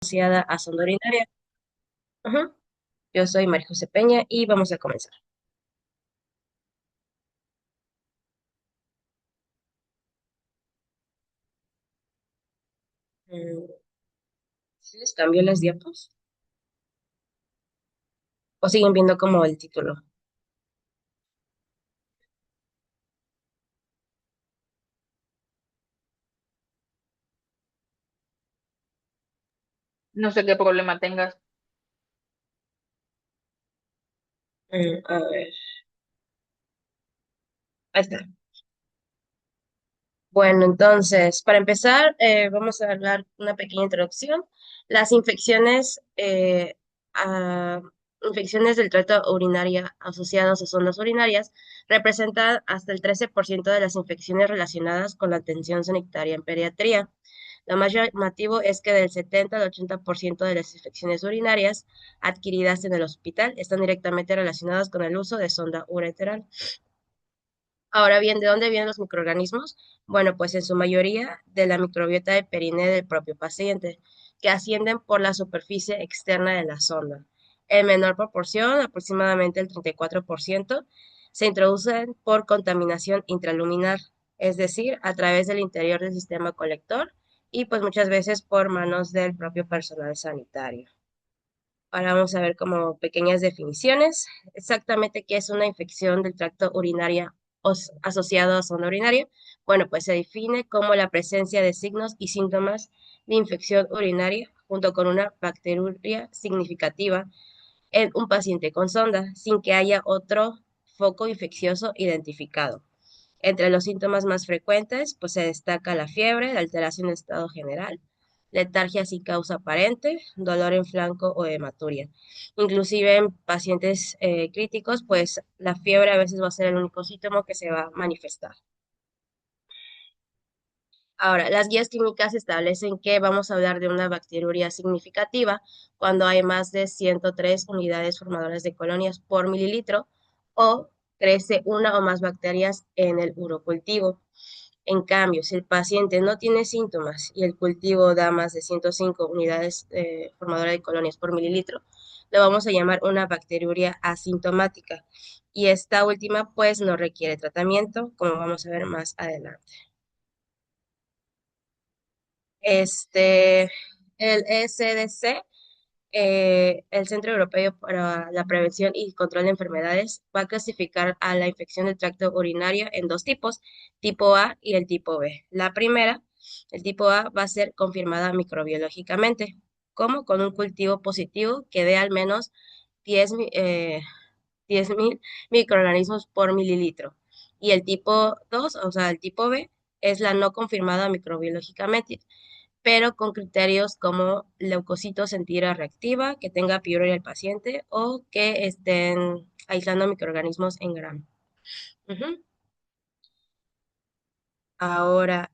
asociada a sonda urinaria. Ujú. Yo soy María José Peña y vamos a comenzar. Mm, ¿Sí les cambio las diapos? ¿O siguen viendo como el título? No sé qué problema tengas. A ver, ahí está. Bueno, entonces, para empezar, vamos a hablar una pequeña introducción. Las a- infecciones del tracto urinario asociadas a sondas urinarias representan hasta el 13% de las infecciones relacionadas con la atención sanitaria en pediatría. Lo más llamativo es que del 70 al 80% de las infecciones urinarias adquiridas en el hospital están directamente relacionadas con el uso de sonda ureteral. Ahora bien, ¿de dónde vienen los microorganismos? Bueno, pues en su mayoría de la microbiota de perine del propio paciente, que ascienden por la superficie externa de la sonda. En menor proporción, aproximadamente el 34%, se introducen por contaminación intraluminar, es decir, a través del interior del sistema colector y pues muchas veces por manos del propio personal sanitario. Ahora vamos a ver como pequeñas definiciones. Exactamente qué es una infección del tracto urinario asociado a zona urinaria. Bueno, pues se define como la presencia de signos y síntomas de infección urinaria junto con una bacteria significativa en un paciente con sonda, sin que haya otro foco infeccioso identificado. Entre los síntomas más frecuentes, pues se destaca la fiebre, la alteración de estado general, letargia sin causa aparente, dolor en flanco o hematuria. Inclusive en pacientes críticos, pues la fiebre a veces va a ser el único síntoma que se va a manifestar. Ahora, las guías clínicas establecen que vamos a hablar de una bacteriuria significativa cuando hay más de 103 unidades formadoras de colonias por mililitro o crece una o más bacterias en el urocultivo. En cambio, si el paciente no tiene síntomas y el cultivo da más de 105 unidades formadoras de colonias por mililitro, lo vamos a llamar una bacteriuria asintomática. Y esta última, pues, no requiere tratamiento, como vamos a ver más adelante. Este, el ECDC, el Centro Europeo para la Prevención y Control de Enfermedades, va a clasificar a la infección del tracto urinario en dos tipos, tipo A y el tipo B. La primera, el tipo A, va a ser confirmada microbiológicamente, como con un cultivo positivo que dé al menos 10, 10.000 microorganismos por mililitro. Y el tipo 2, o sea, el tipo B, es la no confirmada microbiológicamente, pero con criterios como leucocitos en tira reactiva, que tenga piuria el paciente o que estén aislando microorganismos en grano. Ujú. Ahora,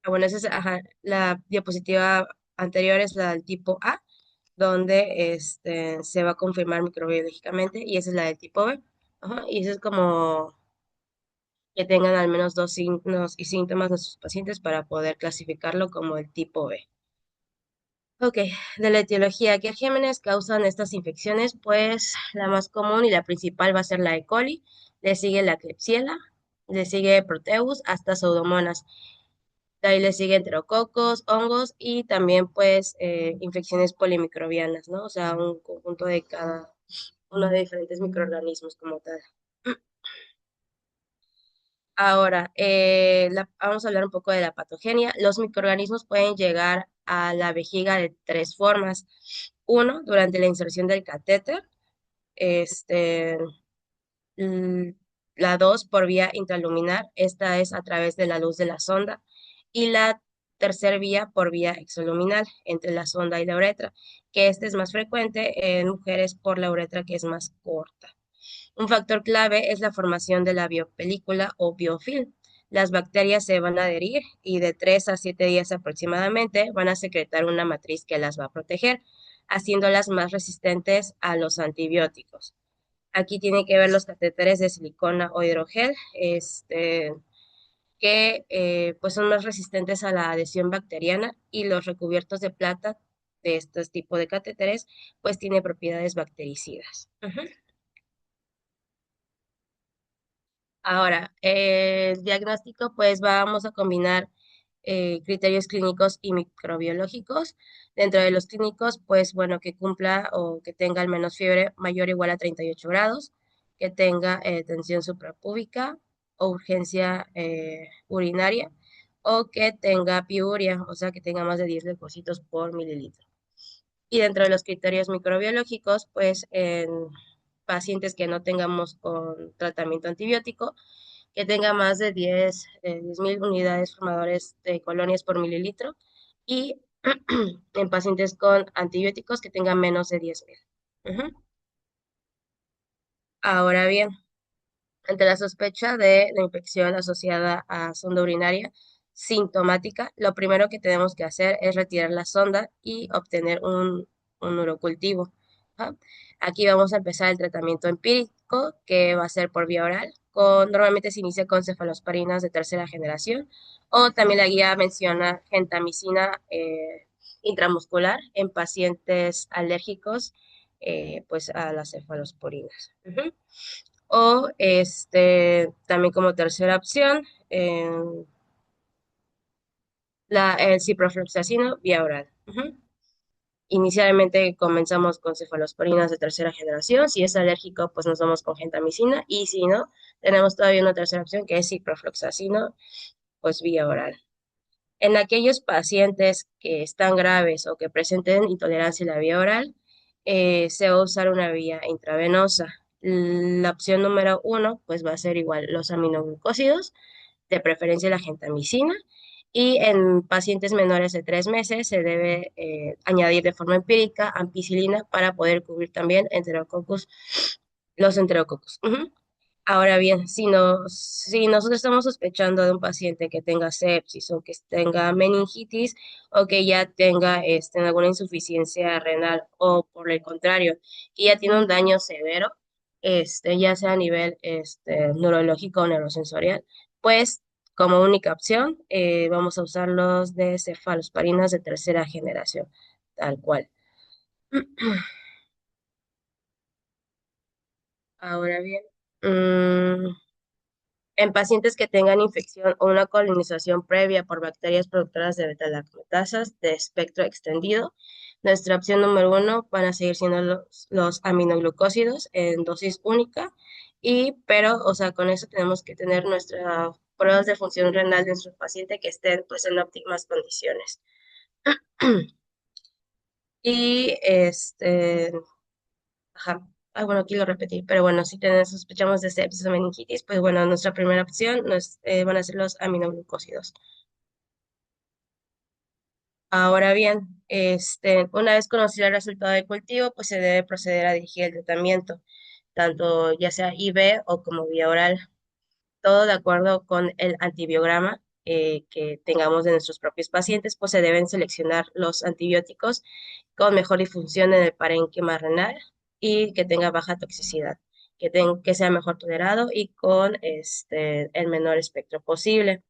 bueno, esa es, ajá, la diapositiva anterior es la del tipo A, donde se va a confirmar microbiológicamente, y esa es la del tipo B. Ajá, y eso es como que tengan al menos dos signos y síntomas de sus pacientes para poder clasificarlo como el tipo B. Ok, de la etiología, ¿qué gérmenes causan estas infecciones? Pues la más común y la principal va a ser la E. coli, le sigue la Klebsiella, le sigue Proteus, hasta Pseudomonas. De ahí le sigue enterococos, hongos y también pues infecciones polimicrobianas, ¿no? O sea, un conjunto de cada uno de diferentes microorganismos como tal. Ahora, vamos a hablar un poco de la patogenia. Los microorganismos pueden llegar a la vejiga de tres formas. Uno, durante la inserción del catéter. Este, mm, la dos, por vía intraluminar. Esta es a través de la luz de la sonda. Y la tercera vía, por vía exoluminal, entre la sonda y la uretra, que este es más frecuente en mujeres por la uretra que es más corta. Un factor clave es la formación de la biopelícula o biofilm. Las bacterias se van a adherir y de 3 a 7 días aproximadamente van a secretar una matriz que las va a proteger, haciéndolas más resistentes a los antibióticos. Aquí tiene que ver los catéteres de silicona o hidrogel. que pues son más resistentes a la adhesión bacteriana y los recubiertos de plata de estos tipos de catéteres pues tiene propiedades bactericidas. Ujú. Ahora, el diagnóstico, pues vamos a combinar criterios clínicos y microbiológicos. Dentro de los clínicos, pues bueno, que cumpla o que tenga al menos fiebre mayor o igual a 38 grados, que tenga tensión suprapúbica o urgencia urinaria, o que tenga piuria, o sea, que tenga más de 10 leucocitos por mililitro. Y dentro de los criterios microbiológicos, pues en pacientes que no tengamos con tratamiento antibiótico, que tenga más de 10.000 unidades formadores de colonias por mililitro y en pacientes con antibióticos que tengan menos de 10.000. Ujú. Ahora bien, ante la sospecha de la infección asociada a sonda urinaria sintomática, lo primero que tenemos que hacer es retirar la sonda y obtener un urocultivo. Ajá. Aquí vamos a empezar el tratamiento empírico, que va a ser por vía oral. Normalmente se inicia con cefalosporinas de tercera generación, o también la guía menciona gentamicina intramuscular en pacientes alérgicos pues a las cefalosporinas. Ujú. O también como tercera opción, el ciprofloxacino vía oral. Ujú. Inicialmente comenzamos con cefalosporinas de tercera generación. Si es alérgico, pues nos vamos con gentamicina. Y si no, tenemos todavía una tercera opción que es ciprofloxacino, pues vía oral. En aquellos pacientes que están graves o que presenten intolerancia a la vía oral, se va a usar una vía intravenosa. La opción número uno, pues va a ser igual los aminoglucósidos, de preferencia la gentamicina, y en pacientes menores de 3 meses se debe añadir de forma empírica ampicilina para poder cubrir también los enterococos. Ujú. Ahora bien, si nosotros estamos sospechando de un paciente que tenga sepsis o que tenga meningitis o que ya tenga alguna insuficiencia renal o por el contrario, que ya tiene un daño severo, ya sea a nivel neurológico o neurosensorial, pues como única opción vamos a usar los de cefalosporinas de tercera generación, tal cual. Ahora bien, mm, en pacientes que tengan infección o una colonización previa por bacterias productoras de beta-lactasas de espectro extendido, nuestra opción número uno van a seguir siendo los aminoglucósidos en dosis única, pero, o sea, con eso tenemos que tener nuestras pruebas de función renal de nuestro paciente que estén pues en óptimas condiciones. Y ajá. Ah, bueno, aquí lo repetí, pero bueno, si sospechamos de sepsis o meningitis, pues bueno, nuestra primera opción van a ser los aminoglucósidos. Ahora bien, una vez conocido el resultado del cultivo, pues se debe proceder a dirigir el tratamiento, tanto ya sea IV o como vía oral, todo de acuerdo con el antibiograma que tengamos de nuestros propios pacientes, pues se deben seleccionar los antibióticos con mejor difusión en el parénquima renal y que tenga baja toxicidad, que sea mejor tolerado y con el menor espectro posible.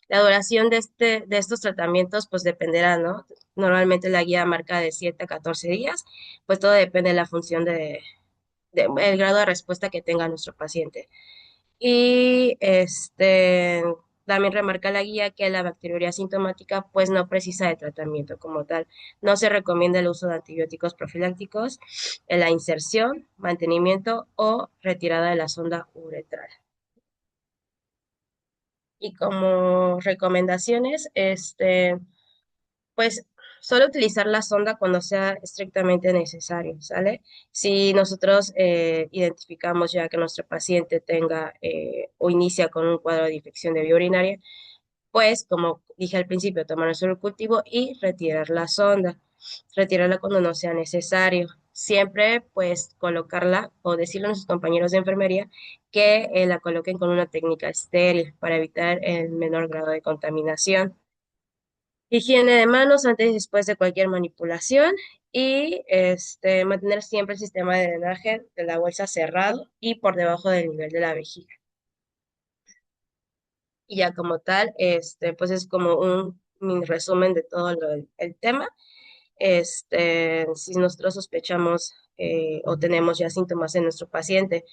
La duración de estos tratamientos pues dependerá, ¿no? Normalmente la guía marca de 7 a 14 días, pues todo depende de la función el grado de respuesta que tenga nuestro paciente. Y también remarca la guía que la bacteriuria asintomática pues no precisa de tratamiento como tal. No se recomienda el uso de antibióticos profilácticos en la inserción, mantenimiento o retirada de la sonda uretral. Y como recomendaciones, pues solo utilizar la sonda cuando sea estrictamente necesario, ¿sale? Si nosotros identificamos ya que nuestro paciente tenga o inicia con un cuadro de infección de vía urinaria, pues como dije al principio, tomar nuestro cultivo y retirar la sonda, retirarla cuando no sea necesario. Siempre pues colocarla o decirle a nuestros compañeros de enfermería que la coloquen con una técnica estéril para evitar el menor grado de contaminación. Higiene de manos antes y después de cualquier manipulación y mantener siempre el sistema de drenaje de la bolsa cerrado y por debajo del nivel de la vejiga. Y ya como tal, pues es como un mini resumen de todo el tema. Si nosotros sospechamos o tenemos ya síntomas en nuestro paciente,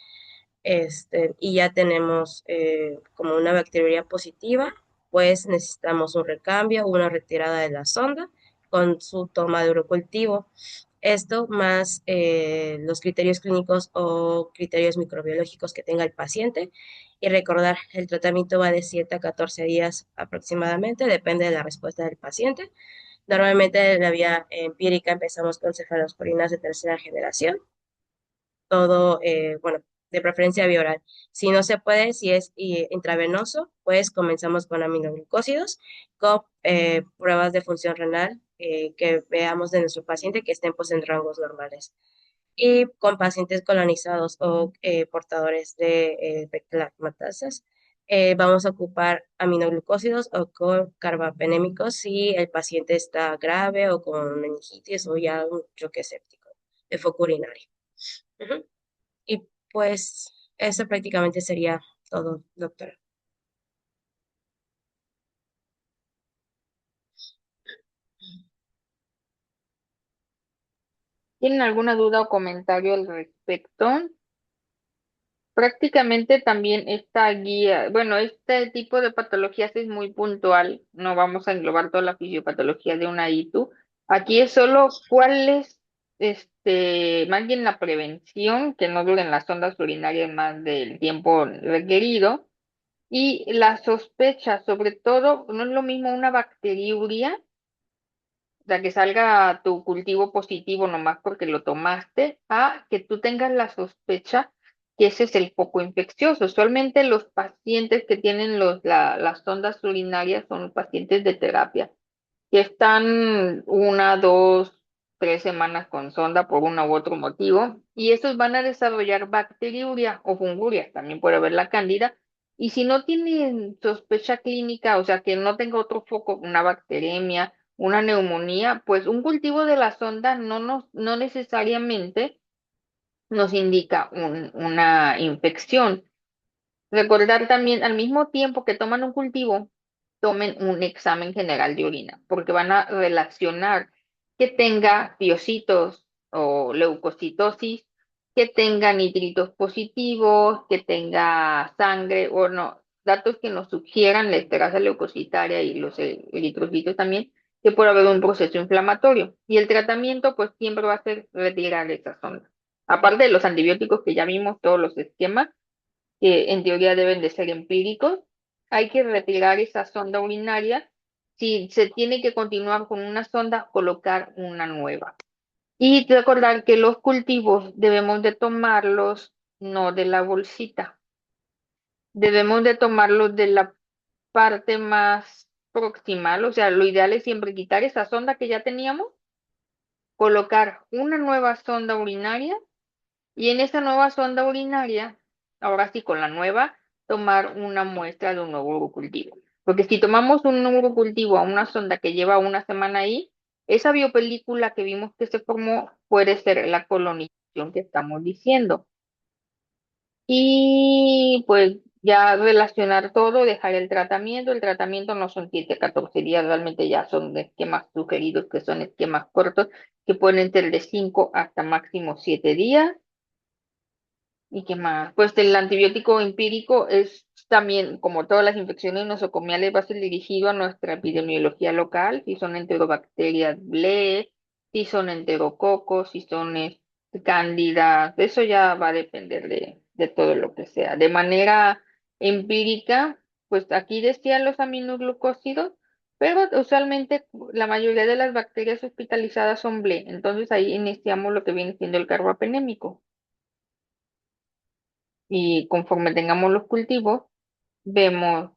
y ya tenemos como una bacteria positiva, pues necesitamos un recambio o una retirada de la sonda con su toma de urocultivo. Esto más los criterios clínicos o criterios microbiológicos que tenga el paciente. Y recordar, el tratamiento va de 7 a 14 días aproximadamente, depende de la respuesta del paciente. Normalmente en la vía empírica empezamos con cefalosporinas de tercera generación, todo, bueno, de preferencia vía oral. Si no se puede, si es intravenoso, pues comenzamos con aminoglucósidos, con pruebas de función renal que veamos de nuestro paciente que estén pues en rangos normales. Y con pacientes colonizados o portadores de beta-lactamasas, vamos a ocupar aminoglucósidos o con carbapenémicos si el paciente está grave o con meningitis o ya un choque séptico de foco urinario. Ujú. Y pues eso prácticamente sería todo, doctora. ¿Tienen alguna duda o comentario al respecto? Prácticamente también esta guía, bueno, este tipo de patologías es muy puntual, no vamos a englobar toda la fisiopatología de una ITU. Aquí es solo cuál es, más bien la prevención, que no duren las ondas urinarias más del tiempo requerido, y la sospecha, sobre todo, no es lo mismo una bacteriuria, o sea, que salga tu cultivo positivo nomás porque lo tomaste, a que tú tengas la sospecha que ese es el foco infeccioso. Usualmente los pacientes que tienen las sondas urinarias son pacientes de terapia, que están una, dos, 3 semanas con sonda por uno u otro motivo, y estos van a desarrollar bacteriuria o funguria, también puede haber la cándida, y si no tienen sospecha clínica, o sea, que no tenga otro foco, una bacteremia, una neumonía, pues un cultivo de la sonda no necesariamente nos indica una infección. Recordar también, al mismo tiempo que toman un cultivo, tomen un examen general de orina, porque van a relacionar que tenga piocitos o leucocitosis, que tenga nitritos positivos, que tenga sangre o no, datos que nos sugieran la esterasa leucocitaria y los eritrocitos también, que puede haber un proceso inflamatorio. Y el tratamiento, pues siempre va a ser retirar esa sonda. Aparte de los antibióticos que ya vimos, todos los esquemas que en teoría deben de ser empíricos, hay que retirar esa sonda urinaria. Si se tiene que continuar con una sonda, colocar una nueva. Y recordar que los cultivos debemos de tomarlos no de la bolsita, debemos de tomarlos de la parte más proximal, o sea, lo ideal es siempre quitar esa sonda que ya teníamos, colocar una nueva sonda urinaria. Y en esa nueva sonda urinaria, ahora sí con la nueva, tomar una muestra de un nuevo urocultivo. Porque si tomamos un urocultivo a una sonda que lleva una semana ahí, esa biopelícula que vimos que se formó puede ser la colonización que estamos diciendo. Y pues ya relacionar todo, dejar el tratamiento. El tratamiento no son 7 a 14 días, realmente ya son esquemas sugeridos, que son esquemas cortos, que pueden ser de 5 hasta máximo 7 días. ¿Y qué más? Pues el antibiótico empírico es también, como todas las infecciones nosocomiales, va a ser dirigido a nuestra epidemiología local, si son enterobacterias BLE, si son enterococos, si son cándidas, eso ya va a depender de todo lo que sea. De manera empírica, pues aquí decían los aminoglucósidos, pero usualmente la mayoría de las bacterias hospitalizadas son BLE, entonces ahí iniciamos lo que viene siendo el carbapenémico y conforme tengamos los cultivos, vemos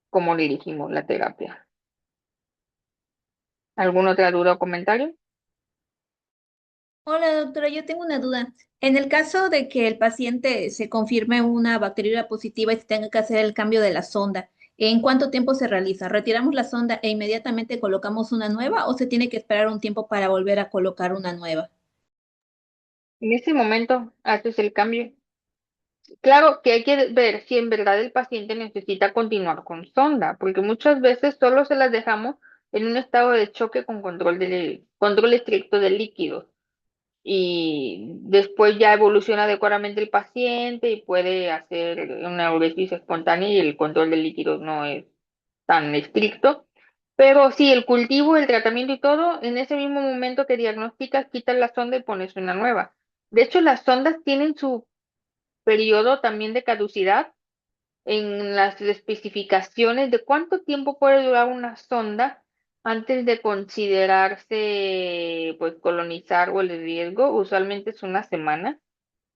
cómo dirigimos la terapia. ¿Alguna otra duda o comentario? Hola, doctora, yo tengo una duda. En el caso de que el paciente se confirme una bacteriuria positiva y se tenga que hacer el cambio de la sonda, ¿en cuánto tiempo se realiza? ¿Retiramos la sonda e inmediatamente colocamos una nueva o se tiene que esperar un tiempo para volver a colocar una nueva? En ese momento haces el cambio. Claro que hay que ver si en verdad el paciente necesita continuar con sonda, porque muchas veces solo se las dejamos en un estado de choque con control estricto de líquidos y después ya evoluciona adecuadamente el paciente y puede hacer una uresis espontánea y el control de líquidos no es tan estricto. Pero sí, el cultivo, el tratamiento y todo, en ese mismo momento que diagnosticas, quitas la sonda y pones una nueva. De hecho, las sondas tienen su periodo también de caducidad en las especificaciones de cuánto tiempo puede durar una sonda antes de considerarse pues colonizar o el riesgo. Usualmente es una semana,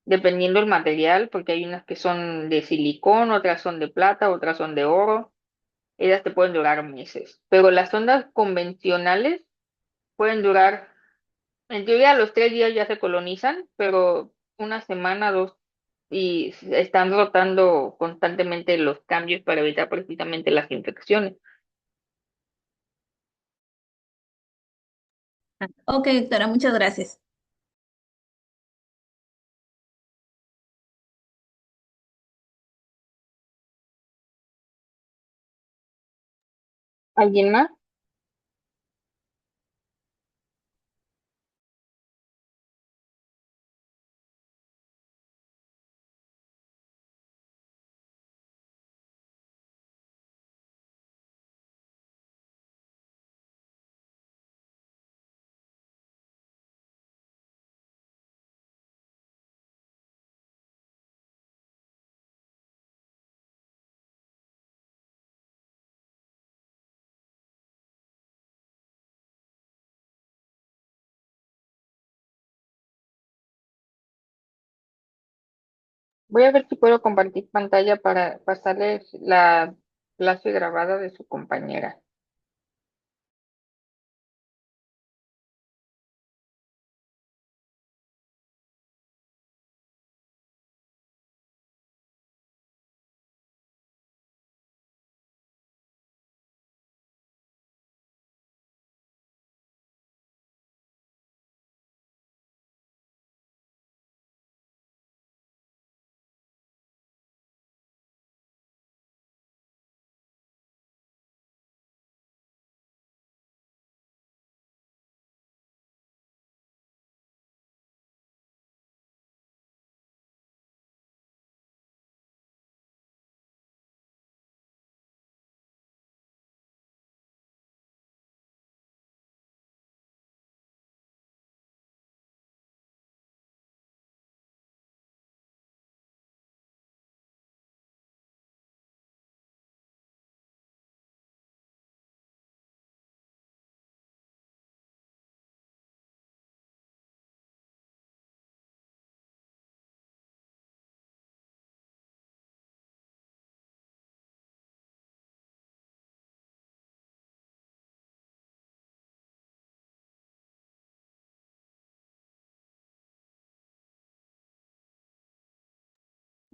dependiendo del material, porque hay unas que son de silicón, otras son de plata, otras son de oro. Ellas te pueden durar meses, pero las sondas convencionales pueden durar, en teoría, a los 3 días ya se colonizan, pero una semana, dos, y están rotando constantemente los cambios para evitar precisamente las infecciones. Ok, doctora, muchas gracias. ¿Alguien más? Voy a ver si puedo compartir pantalla para pasarles la clase grabada de su compañera.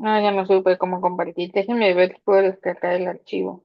Ah, ya no supe cómo compartir. Déjenme ver si puedo descargar el archivo.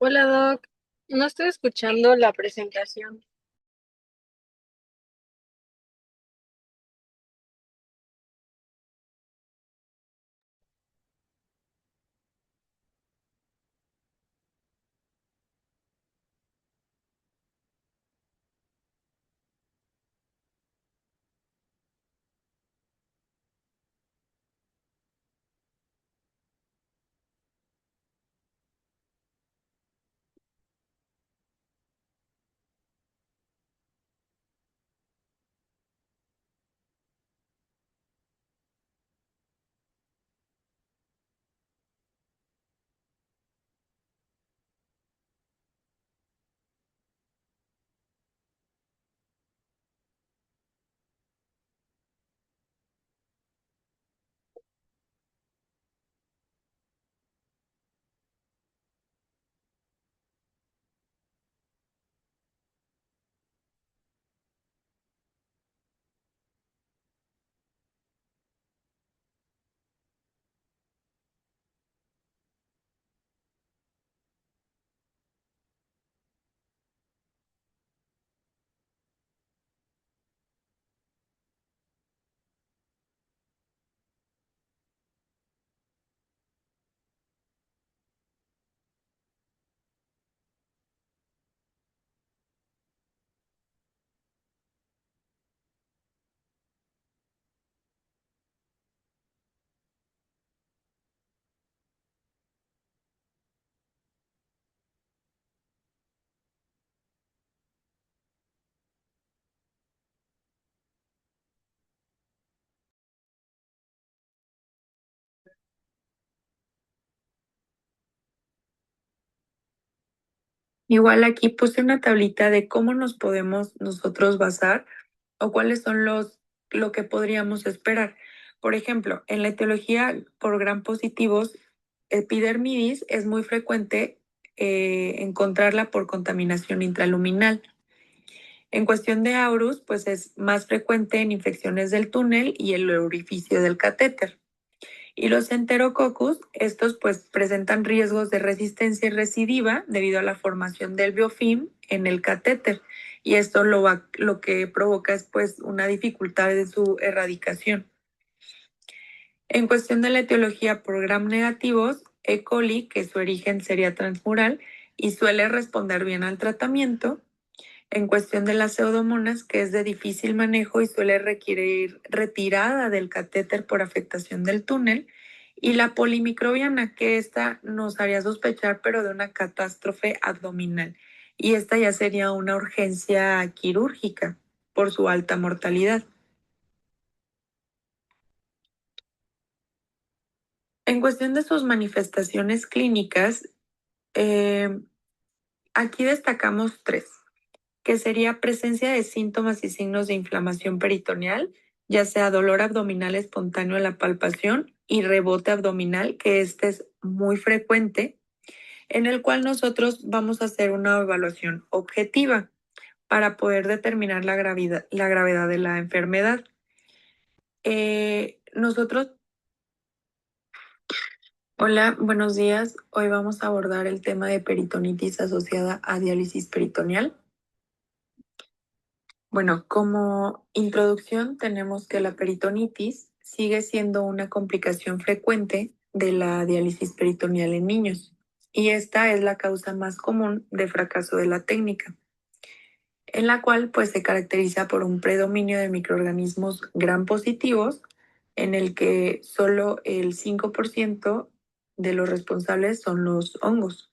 Hola Doc, no estoy escuchando la presentación. Igual aquí puse una tablita de cómo nos podemos nosotros basar o cuáles son lo que podríamos esperar. Por ejemplo, en la etiología por gram positivos, epidermidis es muy frecuente encontrarla por contaminación intraluminal. En cuestión de aurus, pues es más frecuente en infecciones del túnel y el orificio del catéter. Y los enterococcus, estos pues presentan riesgos de resistencia recidiva debido a la formación del biofilm en el catéter. Y esto lo que provoca es pues una dificultad de su erradicación. En cuestión de la etiología por gram negativos, E. coli, que su origen sería transmural y suele responder bien al tratamiento. En cuestión de las pseudomonas, que es de difícil manejo y suele requerir retirada del catéter por afectación del túnel, y la polimicrobiana, que esta nos haría sospechar, pero de una catástrofe abdominal. Y esta ya sería una urgencia quirúrgica por su alta mortalidad. En cuestión de sus manifestaciones clínicas, eh, aquí destacamos tres, que sería presencia de síntomas y signos de inflamación peritoneal, ya sea dolor abdominal espontáneo en la palpación y rebote abdominal, que este es muy frecuente, en el cual nosotros vamos a hacer una evaluación objetiva para poder determinar la gravedad de la enfermedad. Nosotros, hola, buenos días. Hoy vamos a abordar el tema de peritonitis asociada a diálisis peritoneal. Bueno, como introducción tenemos que la peritonitis sigue siendo una complicación frecuente de la diálisis peritoneal en niños y esta es la causa más común de fracaso de la técnica, en la cual pues se caracteriza por un predominio de microorganismos gram positivos en el que solo el 5% de los responsables son los hongos.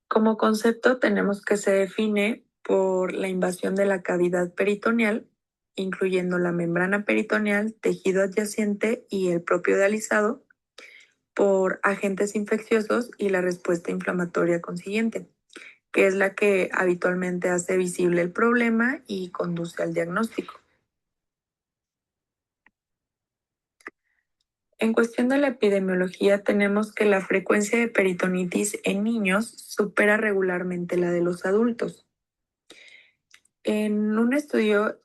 Como concepto tenemos que se define por la invasión de la cavidad peritoneal, incluyendo la membrana peritoneal, tejido adyacente y el propio dializado, por agentes infecciosos y la respuesta inflamatoria consiguiente, que es la que habitualmente hace visible el problema y conduce al diagnóstico. En cuestión de la epidemiología, tenemos que la frecuencia de peritonitis en niños supera regularmente la de los adultos. En un estudio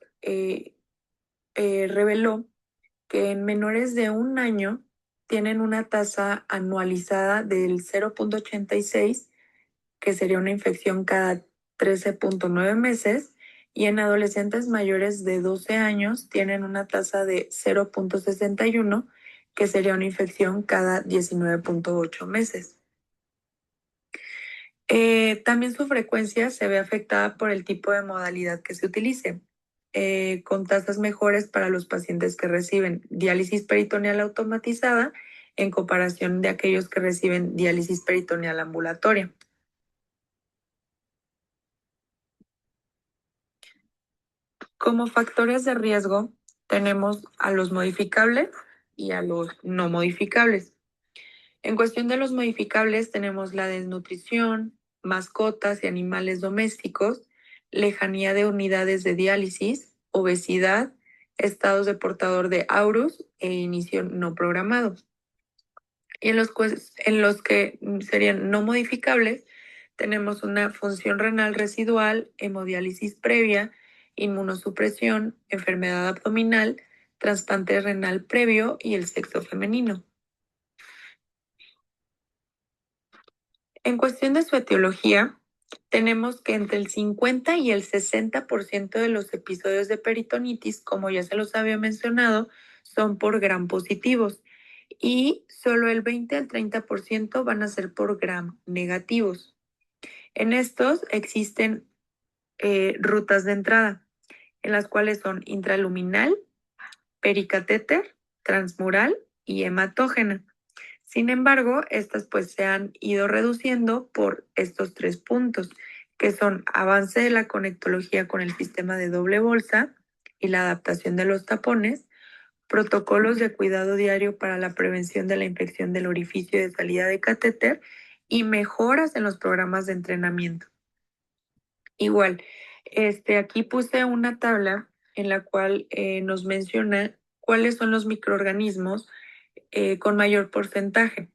reveló que en menores de 1 año tienen una tasa anualizada del 0.86, que sería una infección cada 13.9 meses, y en adolescentes mayores de 12 años tienen una tasa de 0.61, que sería una infección cada 19.8 meses. También su frecuencia se ve afectada por el tipo de modalidad que se utilice, con tasas mejores para los pacientes que reciben diálisis peritoneal automatizada en comparación de aquellos que reciben diálisis peritoneal ambulatoria. Como factores de riesgo tenemos a los modificables y a los no modificables. En cuestión de los modificables tenemos la desnutrición, mascotas y animales domésticos, lejanía de unidades de diálisis, obesidad, estados de portador de AURUS e inicio no programado. Y en los que serían no modificables, tenemos una función renal residual, hemodiálisis previa, inmunosupresión, enfermedad abdominal, trasplante renal previo y el sexo femenino. En cuestión de su etiología, tenemos que entre el 50 y el 60% de los episodios de peritonitis, como ya se los había mencionado, son por gram positivos y solo el 20 al 30% van a ser por gram negativos. En estos existen rutas de entrada, en las cuales son intraluminal, pericatéter, transmural y hematógena. Sin embargo, estas pues se han ido reduciendo por estos 3 puntos, que son avance de la conectología con el sistema de doble bolsa y la adaptación de los tapones, protocolos de cuidado diario para la prevención de la infección del orificio de salida de catéter y mejoras en los programas de entrenamiento. Igual, aquí puse una tabla en la cual nos menciona cuáles son los microorganismos con mayor porcentaje,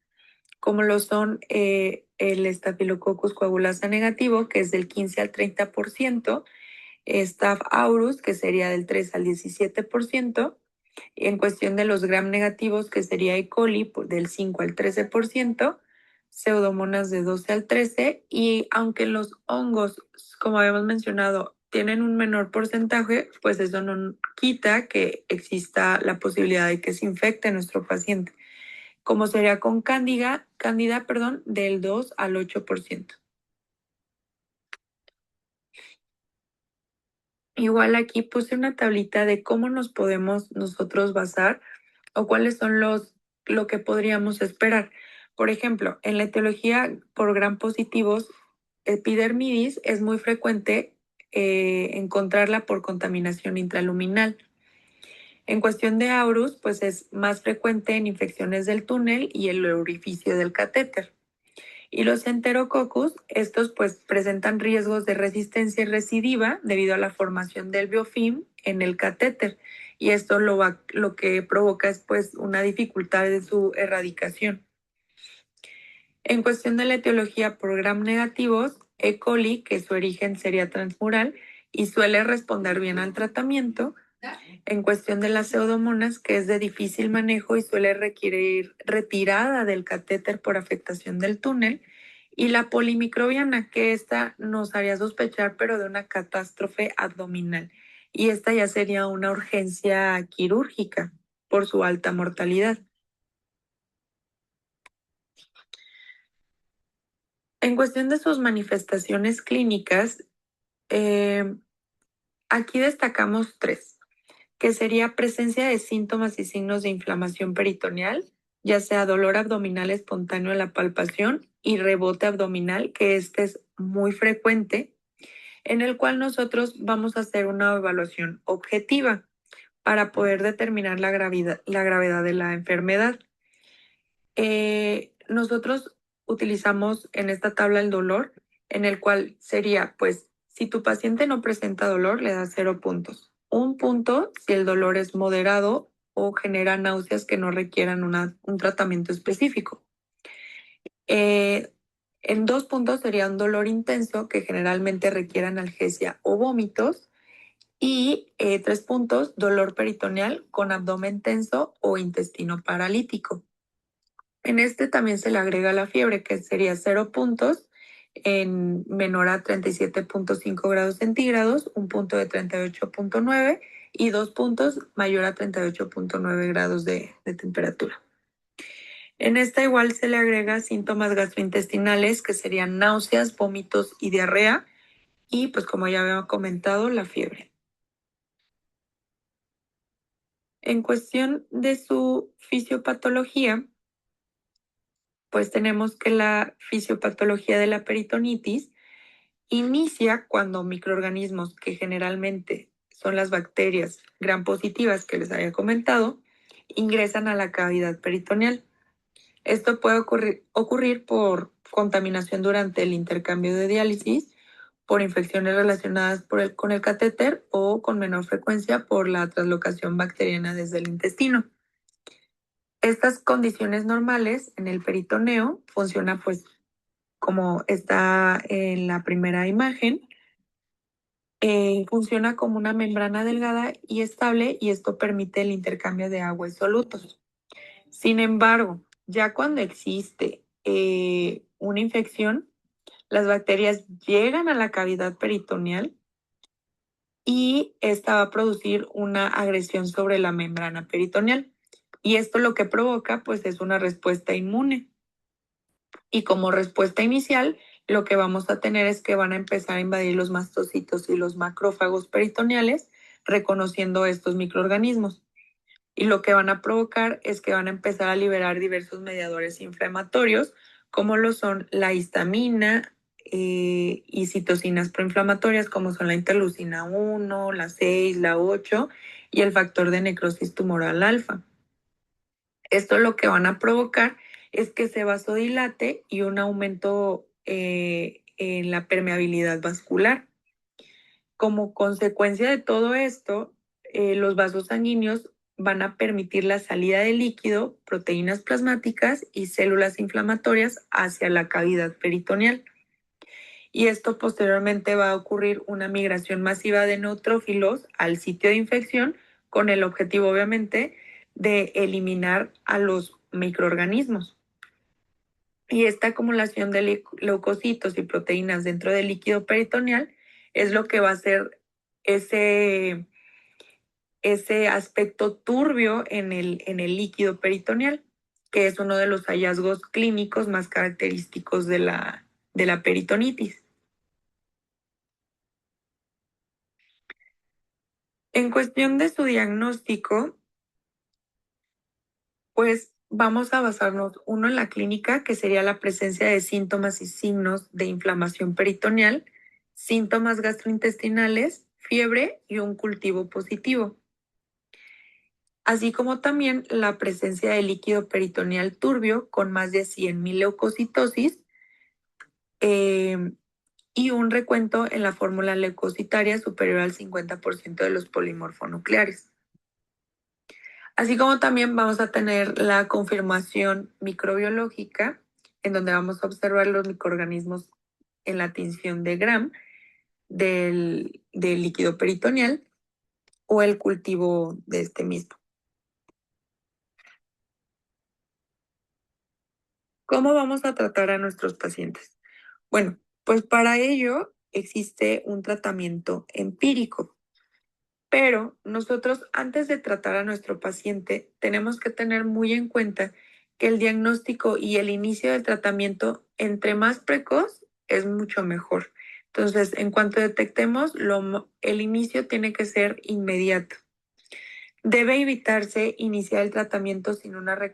como lo son el Staphylococcus coagulasa negativo, que es del 15 al 30%, Staph aureus, que sería del 3 al 17%, y en cuestión de los gram negativos, que sería E. coli, del 5 al 13%, Pseudomonas de 12 al 13%, y aunque los hongos, como habíamos mencionado, tienen un menor porcentaje, pues eso no quita que exista la posibilidad de que se infecte nuestro paciente, como sería con cándida, del 2 al 8%. Igual aquí puse una tablita de cómo nos podemos nosotros basar o cuáles son lo que podríamos esperar. Por ejemplo, en la etiología por gram positivos, epidermidis es muy frecuente encontrarla por contaminación intraluminal. En cuestión de aurus, pues es más frecuente en infecciones del túnel y el orificio del catéter. Y los enterococcus, estos pues presentan riesgos de resistencia recidiva debido a la formación del biofilm en el catéter, y esto lo que provoca es pues una dificultad de su erradicación. En cuestión de la etiología por gram negativos, E. coli, que su origen sería transmural y suele responder bien al tratamiento. En cuestión de las pseudomonas, que es de difícil manejo y suele requerir retirada del catéter por afectación del túnel. Y la polimicrobiana, que esta nos haría sospechar, pero de una catástrofe abdominal. Y esta ya sería una urgencia quirúrgica por su alta mortalidad. En cuestión de sus manifestaciones clínicas, aquí destacamos 3, que sería presencia de síntomas y signos de inflamación peritoneal, ya sea dolor abdominal espontáneo en la palpación y rebote abdominal, que este es muy frecuente, en el cual nosotros vamos a hacer una evaluación objetiva para poder determinar la gravedad de la enfermedad. Nosotros utilizamos en esta tabla el dolor, en el cual sería, pues, si tu paciente no presenta dolor, le das 0 puntos. 1 punto si el dolor es moderado o genera náuseas que no requieran un tratamiento específico. En 2 puntos sería un dolor intenso que generalmente requiere analgesia o vómitos. Y 3 puntos, dolor peritoneal con abdomen tenso o intestino paralítico. En este también se le agrega la fiebre, que sería 0 puntos en menor a 37.5 grados centígrados, 1 punto de 38.9 y 2 puntos mayor a 38.9 grados de temperatura. En esta igual se le agrega síntomas gastrointestinales, que serían náuseas, vómitos y diarrea, y pues como ya había comentado, la fiebre. En cuestión de su fisiopatología, pues tenemos que la fisiopatología de la peritonitis inicia cuando microorganismos, que generalmente son las bacterias gram positivas que les había comentado, ingresan a la cavidad peritoneal. Esto puede ocurrir por contaminación durante el intercambio de diálisis, por infecciones relacionadas con el catéter o con menor frecuencia por la translocación bacteriana desde el intestino. Estas condiciones normales en el peritoneo funciona pues como está en la primera imagen. Funciona como una membrana delgada y estable, y esto permite el intercambio de agua y solutos. Sin embargo, ya cuando existe una infección, las bacterias llegan a la cavidad peritoneal y esta va a producir una agresión sobre la membrana peritoneal. Y esto lo que provoca pues es una respuesta inmune. Y como respuesta inicial, lo que vamos a tener es que van a empezar a invadir los mastocitos y los macrófagos peritoneales, reconociendo estos microorganismos. Y lo que van a provocar es que van a empezar a liberar diversos mediadores inflamatorios, como lo son la histamina y citocinas proinflamatorias, como son la interleucina 1, la 6, la 8 y el factor de necrosis tumoral alfa. Esto lo que van a provocar es que se vasodilate y un aumento en la permeabilidad vascular. Como consecuencia de todo esto, los vasos sanguíneos van a permitir la salida de líquido, proteínas plasmáticas y células inflamatorias hacia la cavidad peritoneal. Y esto posteriormente va a ocurrir una migración masiva de neutrófilos al sitio de infección, con el objetivo obviamente de eliminar a los microorganismos. Y esta acumulación de leucocitos y proteínas dentro del líquido peritoneal es lo que va a hacer ese aspecto turbio en el líquido peritoneal, que es uno de los hallazgos clínicos más característicos de la peritonitis. En cuestión de su diagnóstico, pues vamos a basarnos uno en la clínica, que sería la presencia de síntomas y signos de inflamación peritoneal, síntomas gastrointestinales, fiebre y un cultivo positivo, así como también la presencia de líquido peritoneal turbio con más de 100,000 leucocitosis y un recuento en la fórmula leucocitaria superior al 50% de los polimorfonucleares. Así como también vamos a tener la confirmación microbiológica, en donde vamos a observar los microorganismos en la tinción de Gram del líquido peritoneal o el cultivo de este mismo. ¿Cómo vamos a tratar a nuestros pacientes? Bueno, pues para ello existe un tratamiento empírico. Pero nosotros, antes de tratar a nuestro paciente, tenemos que tener muy en cuenta que el diagnóstico y el inicio del tratamiento, entre más precoz, es mucho mejor. Entonces, en cuanto detectemos, el inicio tiene que ser inmediato. Debe evitarse iniciar el tratamiento sin una recomendación